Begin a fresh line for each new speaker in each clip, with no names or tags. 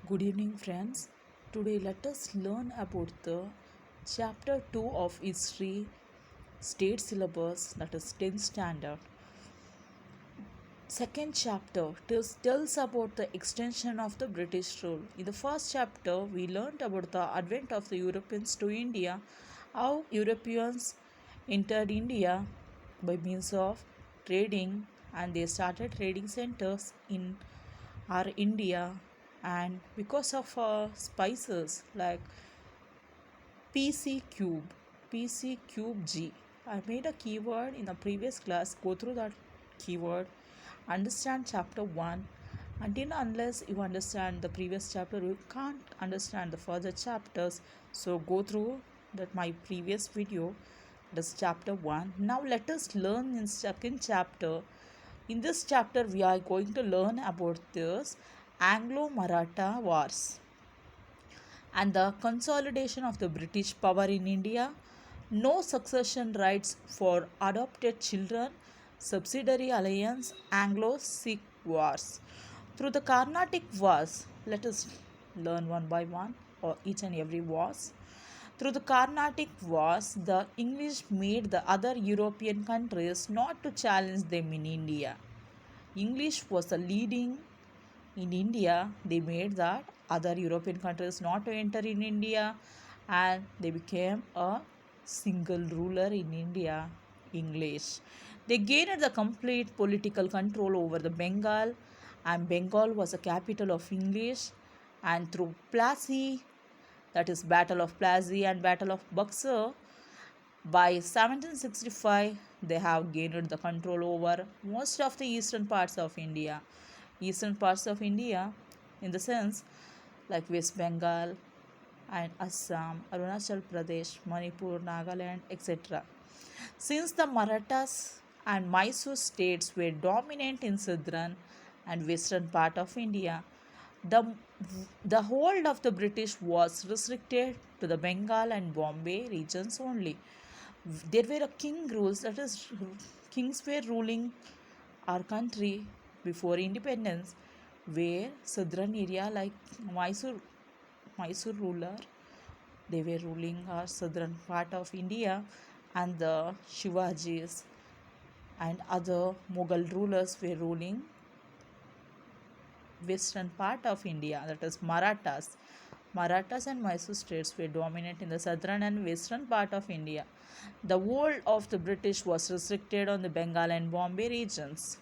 Good evening, friends. Today, let us learn about the chapter 2 of history state syllabus, that is 10th standard. Second chapter tells about the extension of the British rule. In the first chapter, we learned about the advent of the Europeans to India, how Europeans entered India by means of trading, and they started trading centers in our India, and because of spices like PC cube, PC cube G. I made a keyword in the previous class. Go through that keyword, understand chapter 1. Until unless you understand the previous chapter, you can't understand the further chapters. So go through that my previous video. That's chapter 1. Now let us learn in second chapter. In this chapter, we are going to learn about this Anglo-Maratha Wars and the consolidation of the British power in India, no succession rights for adopted children, subsidiary alliance, Anglo-Sikh wars. Through the Carnatic wars, let us learn one by one or each and every wars. Through the Carnatic wars, the English made the other European countries not to challenge them in India. English was the leading in India. They made that other European countries not to enter in India, and they became a single ruler in India, English. They gained the complete political control over the Bengal, and Bengal was the capital of English. And through Plassey, that is Battle of Plassey and Battle of Buxar, by 1765, they have gained the control over most of the eastern parts of India. Eastern parts of India, in the sense like West Bengal and Assam, Arunachal Pradesh, Manipur, Nagaland, etc. Since the Marathas and Mysore states were dominant in southern and western part of India, the, the hold of the British was restricted to the Bengal and Bombay regions only. There were a king rules, that is, kings were ruling our country before independence, where southern area like Mysore ruler, they were ruling our southern part of India, and the Shivajis and other Mughal rulers were ruling western part of India, that is Marathas. Marathas and Mysore states were dominant in the southern and western part of India. The hold of the British was restricted on the Bengal and Bombay regions.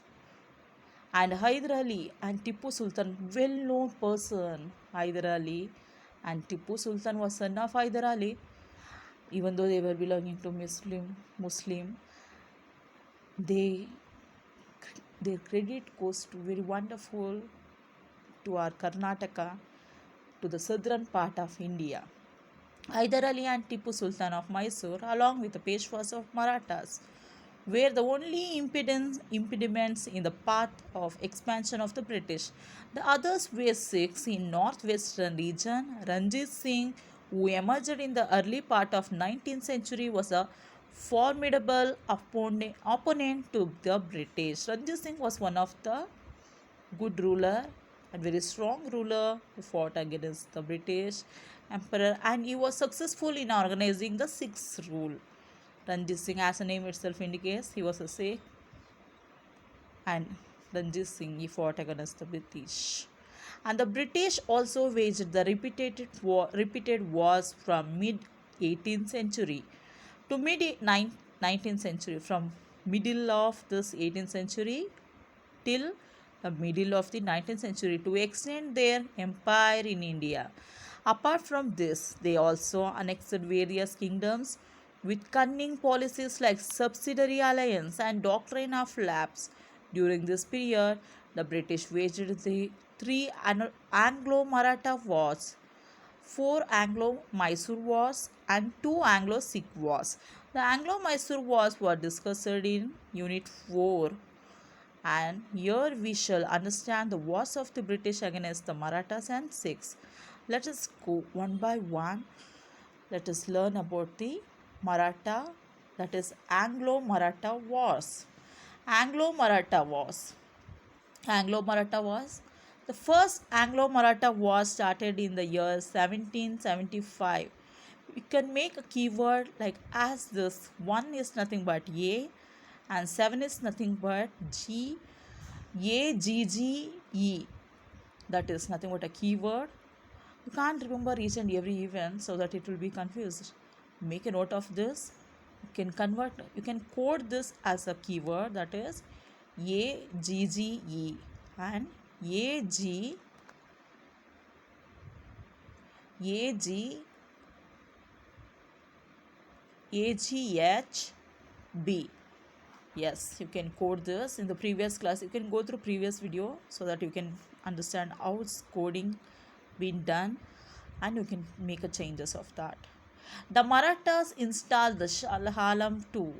And Hyder Ali and Tipu Sultan, well-known person, Hyder Ali and Tipu Sultan was son of Hyder Ali, even though they were belonging to Muslim, they their credit goes to very wonderful to our Karnataka, to the southern part of India. Hyder Ali and Tipu Sultan of Mysore, along with the Peshwas of Marathas, were the only impediments in the path of expansion of the British. The others were Sikhs in northwestern region. Ranjit Singh, who emerged in the early part of 19th century, was a formidable opponent to the British. Ranjit Singh was one of the good ruler and very strong ruler who fought against the British Emperor, and he was successful in organizing the Sikhs rule. Ranjit Singh, as the name itself indicates, he was a Sikh, and Ranjit Singh, he fought against the British. And the British also waged the repeated wars from mid 18th century to mid 19th century. From middle of this 18th century till the middle of the 19th century to extend their empire in India. Apart from this, they also annexed various kingdoms with cunning policies like subsidiary alliance and doctrine of lapse. During this period, the British waged the three Anglo-Maratha wars, four Anglo-Mysore wars, and two Anglo-Sikh wars. The Anglo-Mysore wars were discussed in Unit 4, and here we shall understand the wars of the British against the Marathas and Sikhs. Let us go one by one. Let us learn about the Maratha, that is Anglo-Maratha wars. Anglo-Maratha wars. Anglo-Maratha wars. The first Anglo-Maratha war started in the year 1775. You can make a keyword like as this: 1 is nothing but A and 7 is nothing but G, A, G, G, E. That is nothing but a keyword. You can't remember each and every event so that it will be confused. Make a note of this. You can code this as a keyword, that is AGGE and AG AG AGHB. Yes, you can code this in the previous class. You can go through previous video so that you can understand how it's coding been done, and you can make a changes of that. The Marathas installed the Alam II.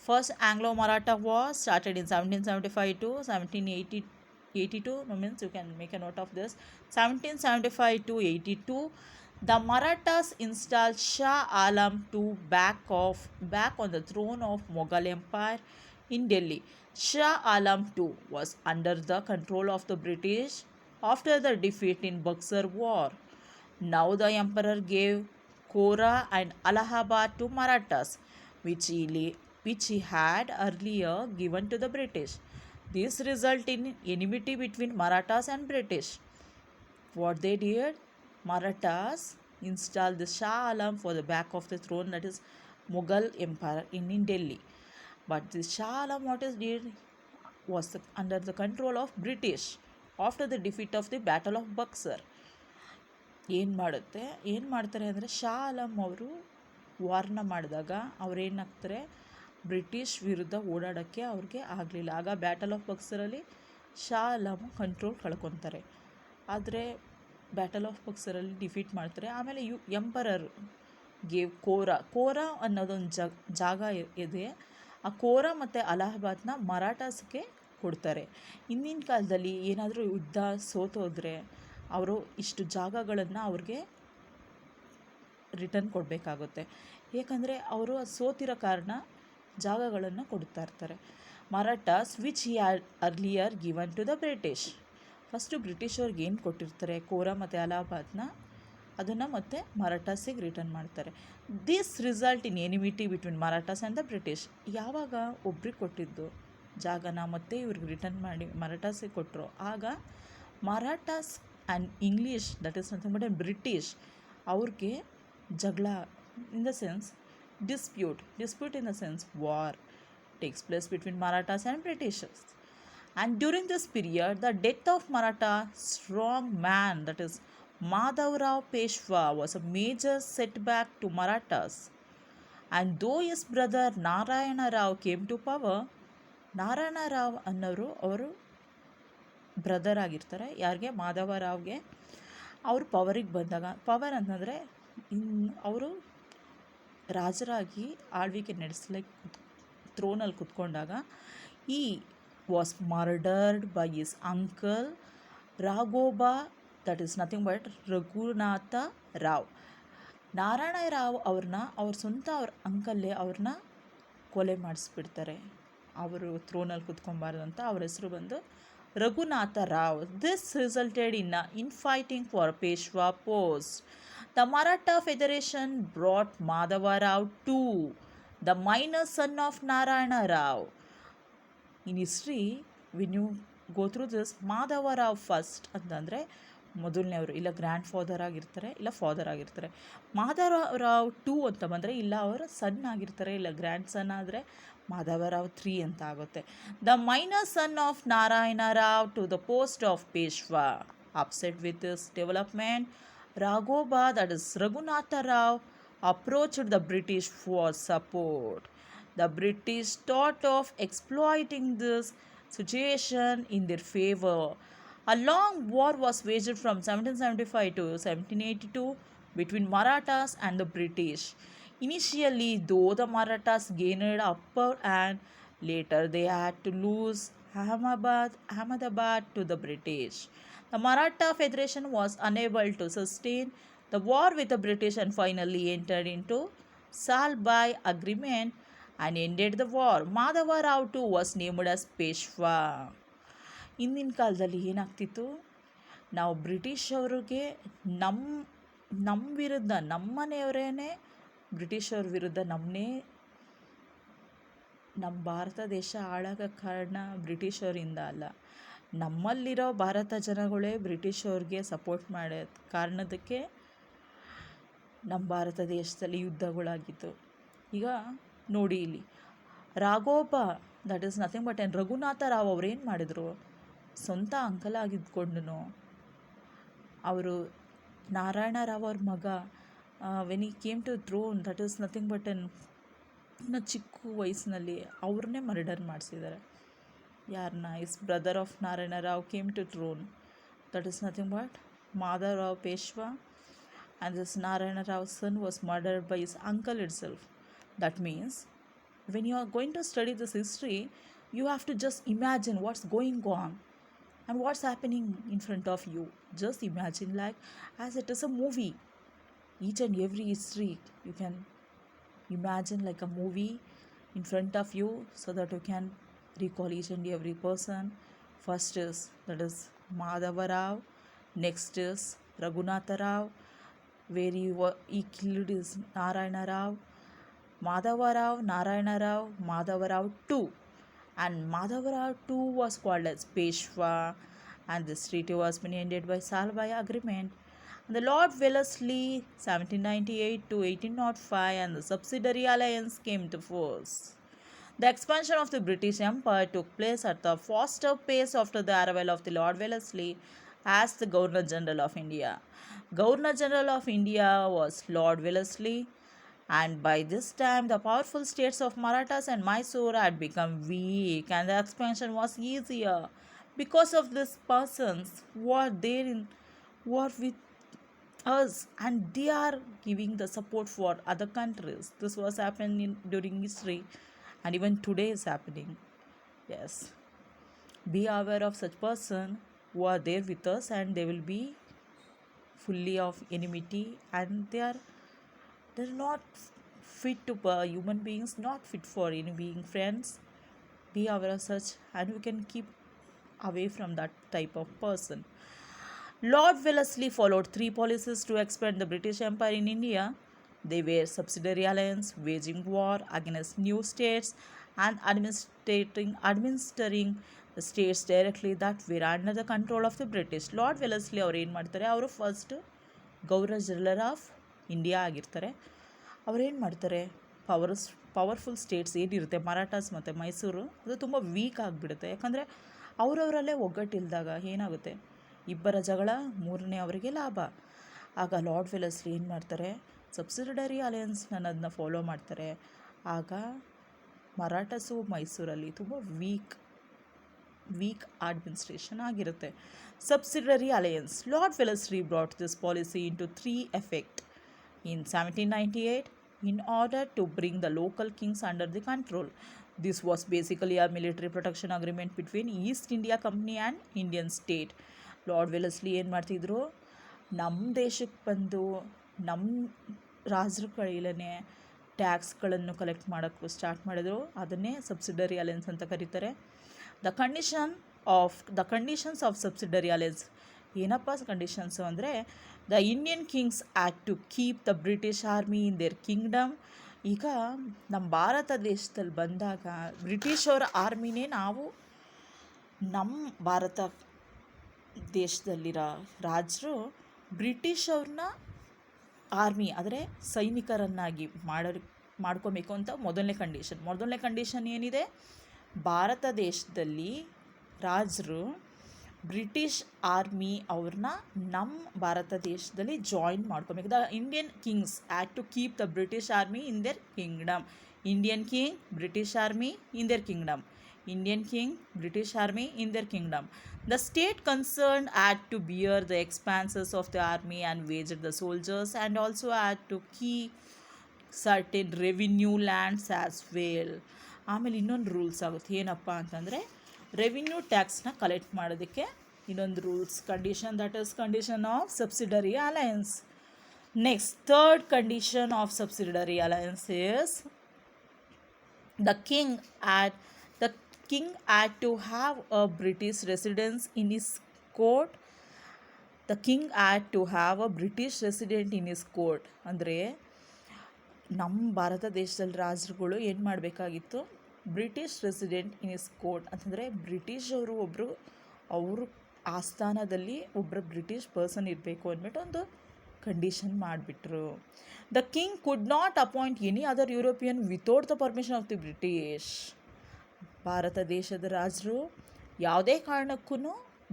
First Anglo-Maratha War started in 1775 to 1782. No, means you can make a note of this. 1775 to 82. The Marathas installed Shah Alam II back on the throne of Mughal Empire in Delhi. Shah Alam II was under the control of the British after the defeat in Buxar War. Now the emperor gave Kora and Allahabad to Marathas, which he had earlier given to the British. This resulted in enmity between Marathas and British. What they did? Marathas installed the Shah Alam for the back of the throne, that is Mughal Empire in Delhi. But the Shah Alam what is did was under the control of British after the defeat of the Battle of Buxar. ಏನು ಮಾಡ್ತಾರೆ ಅಂದರೆ ಶಾ ಆಲಂ ಅವರು ವಾರ್ನ ಮಾಡಿದಾಗ ಅವ್ರೇನಾಗ್ತಾರೆ, British ವಿರುದ್ಧ ಓಡಾಡೋಕ್ಕೆ ಅವ್ರಿಗೆ ಆಗಲಿಲ್ಲ. ಆಗ battle of ಬಕ್ಸರಲ್ಲಿ ಶಾ ಆಲಂ ಕಂಟ್ರೋಲ್ ಕಳ್ಕೊತಾರೆ. ಆದರೆ ಬ್ಯಾಟಲ್ ಆಫ್ ಬಕ್ಸರಲ್ಲಿ ಡಿಫೀಟ್ ಮಾಡ್ತಾರೆ. ಆಮೇಲೆ ಎಂಪರರ್ ಗೇವ್ ಕೋರಾ ಅನ್ನೋದೊಂದು ಜಾಗ ಇದೆ. ಆ ಕೋರಾ ಮತ್ತು ಅಲಹಾಬಾದ್ನ ಮರಾಠಾಸ್ಗೆ ಕೊಡ್ತಾರೆ. ಹಿಂದಿನ ಕಾಲದಲ್ಲಿ ಏನಾದರೂ ಯುದ್ಧ ಸೋತೋದ್ರೆ ಅವರು ಇಷ್ಟು ಜಾಗಗಳನ್ನು ಅವ್ರಿಗೆ ರಿಟರ್ನ್ ಕೊಡಬೇಕಾಗುತ್ತೆ. ಏಕೆಂದರೆ ಅವರು ಸೋತಿರೋ ಕಾರಣ ಜಾಗಗಳನ್ನು ಕೊಡ್ತಾ ಇರ್ತಾರೆ. Marathas which he had earlier given to the British. First ಬ್ರಿಟಿಷವ್ರಿಗೆ ಏನು ಕೊಟ್ಟಿರ್ತಾರೆ, ಕೋರಾ ಮತ್ತು ಅಲಹಾಬಾದ್ನ, ಅದನ್ನು ಮತ್ತೆ ಮರಾಠಾಸಿಗೆ ರಿಟರ್ನ್ ಮಾಡ್ತಾರೆ. This result in enmity between Marathas and the British. ಯಾವಾಗ ಒಬ್ರಿಗೆ ಕೊಟ್ಟಿದ್ದು ಜಾಗನ ಮತ್ತೆ ಇವ್ರಿಗೆ ರಿಟರ್ನ್ ಮಾಡಿ ಮರಾಠಾಸಿಗೆ ಕೊಟ್ಟರು, ಆಗ Marathas and English, that is nothing but British, ಅವ್ರಿಗೆ ಜಗಳ in the sense dispute in the sense war takes place between Marathas and Britishers. And during this period, the death of Maratha strong man, that is Madhavrao Peshwa, was a major setback to Marathas. And though his brother Narayana Rao came to power, Narayana Rao ಅನ್ನೋರು ಅವರು brother ಆಗಿರ್ತಾರೆ. ಯಾರಿಗೆ? ಮಾಧವರಾವ್ಗೆ. ಅವರು ಪವರಿಗೆ ಬಂದಾಗ, power ಅಂತಂದರೆ ಅವರು ರಾಜರಾಗಿ ಆಳ್ವಿಕೆ ನಡೆಸ್ಲಿಕ್ಕೆ ಥ್ರೋನಲ್ಲಿ ಕುತ್ಕೊಂಡಾಗ ಈ was murdered by his uncle Raghoba, that is nothing but Raghunatha Rao. Narayana Rao ಅವ್ರ ಸ್ವಂತ ಅವ್ರ ಅಂಕಲ್ಲೇ ಅವ್ರನ್ನ ಕೊಲೆ ಮಾಡಿಸ್ಬಿಡ್ತಾರೆ. ಅವರು ಥ್ರೋನಲ್ಲಿ ಕುತ್ಕೊಬಾರ್ದು ಅಂತ. ಅವ್ರ ಹೆಸರು ಬಂದು Raghunatha Rao. This resulted in infighting for Peshwa post. The Maratha Federation brought Madhava Rao too, the minor son of Narayana Rao. In history, when you go through this, Madhava Rao first ಅಂತಂದರೆ ಮೊದಲನೇವರು, ಇಲ್ಲ ಗ್ರ್ಯಾಂಡ್ ಫಾದರ್ ಆಗಿರ್ತಾರೆ, ಇಲ್ಲ father ಆಗಿರ್ತಾರೆ. ಮಾಧವ ರಾವ್ 2 ಅಂತ ಬಂದರೆ ಇಲ್ಲ ಅವರ ಸನ್ ಆಗಿರ್ತಾರೆ, ಇಲ್ಲ ಗ್ರ್ಯಾಂಡ್ ಸನ್ ಆದರೆ ಮಾಧವ ರಾವ್ 3 ಅಂತ ಆಗುತ್ತೆ. The minor son of Narayana Rao to the post of Peshwa. Upset with this development, Raghoba, that is Raghunatha Rao, approached the British for support. The British thought of exploiting this situation in their favor. A long war was waged from 1775 to 1782 between Marathas and the British. Initially, though the Marathas gained upper hand, later they had to lose Ahmedabad to the British. The Maratha Federation was unable to sustain the war with the British and finally entered into Salbai Agreement and ended the war. Madhava Rao too was named as Peshwa. ಹಿಂದಿನ ಕಾಲದಲ್ಲಿ ಏನಾಗ್ತಿತ್ತು, ನಾವು British ಅವ್ರಿಗೆ ನಮ್ಮ ನಮ್ಮ ವಿರುದ್ಧ ನಮ್ಮ ಮನೆಯವರೇ ಬ್ರಿಟಿಷವ್ರ ವಿರುದ್ಧ ನಮ್ಮ ಭಾರತ ದೇಶ ಹಾಳಾಗೋ ಕಾರಣ ಬ್ರಿಟಿಷರಿಂದ ಅಲ್ಲ, ನಮ್ಮಲ್ಲಿರೋ ಭಾರತ ಜನಗಳೇ ಬ್ರಿಟಿಷವ್ರಿಗೆ ಸಪೋರ್ಟ್ ಮಾಡೋ ಕಾರಣದಕ್ಕೆ ನಮ್ಮ ಭಾರತ ದೇಶದಲ್ಲಿ ಯುದ್ಧಗಳಾಗಿತ್ತು. ಈಗ ನೋಡಿ ಇಲ್ಲಿ Raghoba, that is nothing but Raghunatha Rao ಅವ್ರೇನು ಮಾಡಿದ್ರು, ಸ್ವಂತ ಅಂಕಲ್ ಆಗಿದ್ಕೊಂಡು ಅವರು ನಾರಾಯಣ ರಾವ್ ಅವ್ರ ಮಗ when he came to throne, that is nothing but ಇನ್ನು ಚಿಕ್ಕ ವಯಸ್ಸಿನಲ್ಲಿ ಅವ್ರನ್ನೇ ಮರ್ಡರ್ ಮಾಡಿಸಿದ್ದಾರೆ. ಯಾರನ್ನ? His brother of Narayana Rao came to throne, that is nothing but Madhav Rao Peshwa, and this Narayana Raw's son was murdered by his uncle itself. That means when you are going to study this history, you have to just imagine what's going on and what's happening in front of you. Just imagine like as it is a movie. Each and every history you can imagine like a movie in front of you, so that you can recall each and every person. First is, that is Madhava Rao, next is Raghunatha Rao, where he killed his Narayana Rao, Madhava Rao, Narayana Rao, Madhava Rao 2, and Madhava Rao 2 was called as Peshwa, and this treaty was been ended by Salvaya Agreement. And the Lord Wellesley 1798 to 1805 and the subsidiary alliance came to force. The expansion of the British Empire took place at a faster pace after the arrival of the Lord Wellesley as the Governor General of India. Governor General of India was Lord Wellesley, and by this time the powerful states of Marathas and Mysore had become weak, and the expansion was easier because of these persons who are there in war with us, and they are giving the support for other countries. This was happening during history, and even today is happening. Yes, be aware of such person who are there with us, and they will be fully of enmity, and they're not fit to human beings, not fit for any being friends. Be aware of such, and we can keep away from that type of person. Lord Wellesley followed 3 policies to expand the British Empire in India. They were subsidiary alliance, waging war against new states, and administering the states directly that were under the control of the British. Lord Wellesley ಅವ್ರು ಏನು ಮಾಡ್ತಾರೆ, ಅವರು first governor general of India ಆಗಿರ್ತಾರೆ. ಅವರೇನು ಮಾಡ್ತಾರೆ, powerful States ಏನಿರುತ್ತೆ ಮರಾಠಾಸ್ ಮತ್ತು ಮೈಸೂರು, ಅದು ತುಂಬ ವೀಕ್ ಆಗಿಬಿಡುತ್ತೆ. ಯಾಕಂದರೆ ಅವರವರಲ್ಲೇ ಒಗ್ಗಟ್ಟಿಲ್ದಾಗ ಏನಾಗುತ್ತೆ, ಇಬ್ಬರ ಜಗಳ, ಮೂರನೇ ಅವರಿಗೆ ಲಾಭ. ಆಗ ಲಾರ್ಡ್ ವೆಲೆಸ್ಲಿ ಏನು ಮಾಡ್ತಾರೆ, ಸಬ್ಸಿಡರಿ ಅಲಯನ್ಸ್ ಅನ್ನೋದನ್ನ ಫಾಲೋ ಮಾಡ್ತಾರೆ. ಆಗ ಮರಾಠಸು ಮೈಸೂರಲ್ಲಿ ತುಂಬ ವೀಕ್ ಅಡ್ಮಿನಿಸ್ಟ್ರೇಷನ್ ಆಗಿರುತ್ತೆ. Subsidiary alliance. Lord Wellesley brought this policy into 3 effect in 1798 in order to bring the local kings under the control. This was basically a military protection agreement between East India Company and Indian state. Lord Wellesley ಏನು ಮಾಡ್ತಿದ್ರು, ನಮ್ಮ ದೇಶಕ್ಕೆ ಬಂದು ನಮ್ಮ ರಾಜರ ಕೈಲೇ ಟ್ಯಾಕ್ಸ್ಗಳನ್ನು collect ಮಾಡೋಕ್ಕೂ start ಮಾಡಿದ್ರು. ಅದನ್ನೇ ಸಬ್ಸಿಡರಿ ಅಲಯನ್ಸ್ ಅಂತ ಕರೀತಾರೆ. The conditions of subsidiary alliance ಏನಪ್ಪ ಕಂಡೀಷನ್ಸು ಅಂದರೆ, the Indian kings act to keep the British army in their kingdom. ಈಗ ನಮ್ಮ ಭಾರತ ದೇಶದಲ್ಲಿ ಬಂದಾಗ ಬ್ರಿಟಿಷವರ ಆರ್ಮಿನೇ ನಾವು ನಮ್ಮ ಭಾರತ ದೇಶದಲ್ಲಿರೋ ರಾಜರು ಬ್ರಿಟಿಷವ್ರನ್ನ ಆರ್ಮಿ ಅಂದರೆ ಸೈನಿಕರನ್ನಾಗಿ ಮಾಡ್ಕೊಬೇಕು ಅಂತ ಮೊದಲನೇ ಕಂಡೀಷನ್ ಏನಿದೆ, ಭಾರತ ದೇಶದಲ್ಲಿ ರಾಜರು ಬ್ರಿಟಿಷ್ ಆರ್ಮಿ ಅವ್ರನ್ನ ನಮ್ಮ ಭಾರತ ದೇಶದಲ್ಲಿ ಜಾಯಿನ್ ಮಾಡ್ಕೊಬೇಕು. The Indian kings act to keep the British army in their kingdom. Indian king, British army in their kingdom. Indian king, British army in their kingdom. The state concerned had to bear the expenses of the army and wage the soldiers, and also had to keep certain revenue lands as well. ಆಮೇಲೆ ಇನ್ನೊಂದು rules ಆಗುತ್ತೆ, ಏನಪ್ಪ ಅಂತಂದರೆ revenue ಟ್ಯಾಕ್ಸ್ನ collect ಮಾಡೋದಕ್ಕೆ ಇನ್ನೊಂದು rules condition, that is condition of subsidiary alliance. Next third condition of subsidiary alliance is the king had to have a British residence in his court. The king had to have a British resident in his court. ಅಂದರೆ ನಮ್ಮ ಭಾರತ ದೇಶದಲ್ಲಿ ರಾಜರುಗಳು ಏನು ಮಾಡಬೇಕಾಗಿತ್ತು, British resident in is court ಅಂತಂದರೆ British ಅವರು ಒಬ್ಬರು ಅವರು ಆಸ್ಥಾನದಲ್ಲಿ ಒಬ್ಬರು ಬ್ರಿಟಿಷ್ ಪರ್ಸನ್ ಇರಬೇಕು ಅಂದ್ಬಿಟ್ಟು ಒಂದು ಕಂಡೀಷನ್ ಮಾಡಿಬಿಟ್ರು. The king could not appoint any other European without the permission of the British. Bharat ದೇಶದ ರಾಜರು ಯಾವುದೇ ಕಾರಣಕ್ಕೂ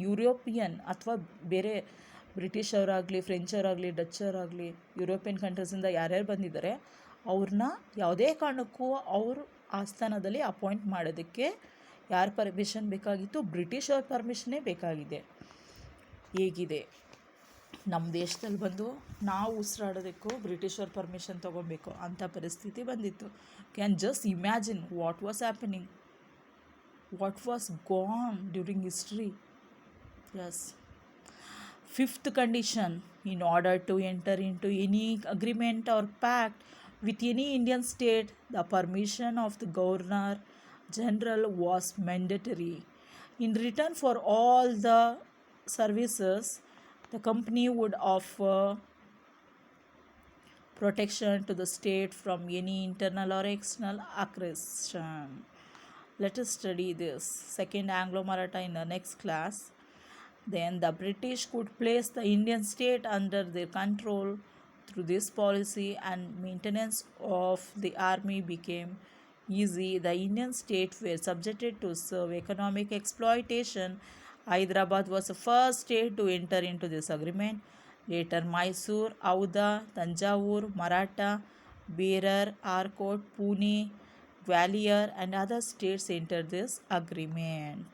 ಯುರೋಪಿಯನ್ ಅಥವಾ ಬೇರೆ ಬ್ರಿಟಿಷ್ ಅವರಾಗಲಿ, ಫ್ರೆಂಚ್ ಅವರಾಗಲಿ, ಡಚ್ ಅವರಾಗಲಿ, ಯುರೋಪಿಯನ್ ಕಂಟ್ರೀಸಿಂದ ಯಾರ್ಯಾರು ಬಂದಿದ್ದಾರೆ ಅವ್ರನ್ನ ಯಾವುದೇ ಕಾರಣಕ್ಕೂ ಅವರು ಆಸ್ಥಾನದಲ್ಲಿ ಅಪಾಯಿಂಟ್ ಮಾಡೋದಕ್ಕೆ ಯಾರ ಪರ್ಮಿಷನ್ ಬೇಕಾಗಿತ್ತು? ಬ್ರಿಟಿಷ್ ಅವ್ರ ಪರ್ಮಿಷನ್ನೇ ಬೇಕಾಗಿದೆ. ಹೇಗಿದೆ ನಮ್ಮ ದೇಶದಲ್ಲಿ ಬಂದು ನಾವು ಉಸಿರಾಡೋದಕ್ಕೂ ಬ್ರಿಟಿಷ್ ಅವ್ರ ಪರ್ಮಿಷನ್ ತೊಗೊಬೇಕು ಅಂಥ ಪರಿಸ್ಥಿತಿ ಬಂದಿತ್ತು. Can just imagine what was happening, what was gone during history. Yes. Fifth condition, in order to enter into any agreement or pact with any Indian state, the permission of the Governor General was mandatory. In return for all the services, the company would offer protection to the state from any internal or external aggression. Let us study this Second Anglo-Maratha in the next class. Then the British could place the Indian state under their control. Through this policy and maintenance of the army became easy. The Indian state were subjected to serve economic exploitation. Hyderabad was the first state to enter into this agreement. Later Mysore, Audha, Tanjavur, Maratha, Berar, Arcot, Pune, Gwalior and other states entered this agreement.